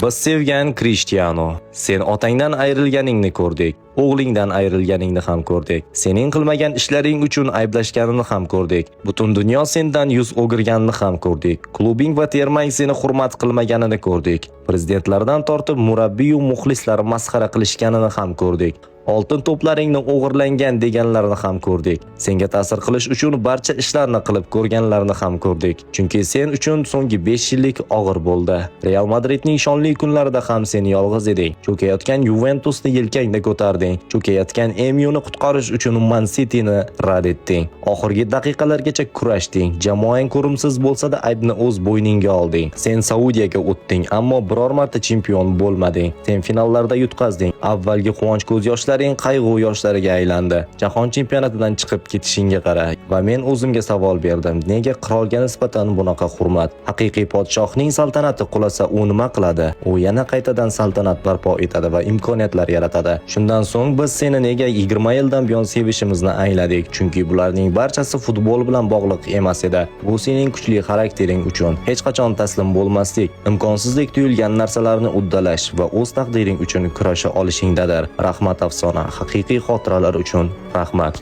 Biz sevgan Krishtianu, sen otangdan ayrilganingni ko'rdik, o'g'lingdan ayrilganingni ham ko'rdik. Sening qilmagan ishlaring uchun ayblashganini ham ko'rdik. Butun dunyo sendan yuz o'girganini ham ko'rdik. Klubing va termang seni hurmat qilmaganini ko'rdik. Prezidentlardan tortib murabbiy va muxlislar masxara qilishganini ham ko'rdik. Oltin to'plaringni o'g'irlangan deganlarni ham ko'rdik. Senga ta'sir qilish uchun barcha ishlarni qilib ko'rganlarni ham ko'rdik. Chunki sen uchun so'nggi 5 yillik og'ir bo'ldi. Real Madridning shonli kunlarida ham sen yolg'iz eding. Cho'kayotgan Juventusni yelkangda ko'tarding. Cho'kayotgan MUni qutqarish uchun Man Cityni rad etding. Oxirgi daqiqalargacha kurashding. Jamoang ko'rimsiz bo'lsa-da aybni o'z bo'yningga olding. Sen Saudiyaga o'tding, ammo biror marta chempion bo'lmading. Sen finallarda yutqazding. Avvalgi quvonch ko'z yoshlari qayg'u yoshlariga aylandi. Jahon chempionatidan chiqib ketishingga qara va men o'zimga savol berdim. Nega qirolga nisbatan bunaqa hurmat? Haqiqiy podshohning saltanati qulasa u nima qiladi? U yana qaytadan saltanat barpo etadi va imkoniyatlar yaratadi. Shundan so'ng biz seni nega 20 yildan buyon sevishimizni angladik. Chunki bularning barchasi futbol bilan bog'liq emas edi. Bu sening kuchli xaraktering uchun hech qachon taslim bo'lmaslik, imkonsizlik tuyulgan narsalarni uddalash va o'z taqdiring uchun kurasha olishingdadir. Rahmat afsona. Haqiqiy xotiralar uchun rahmat.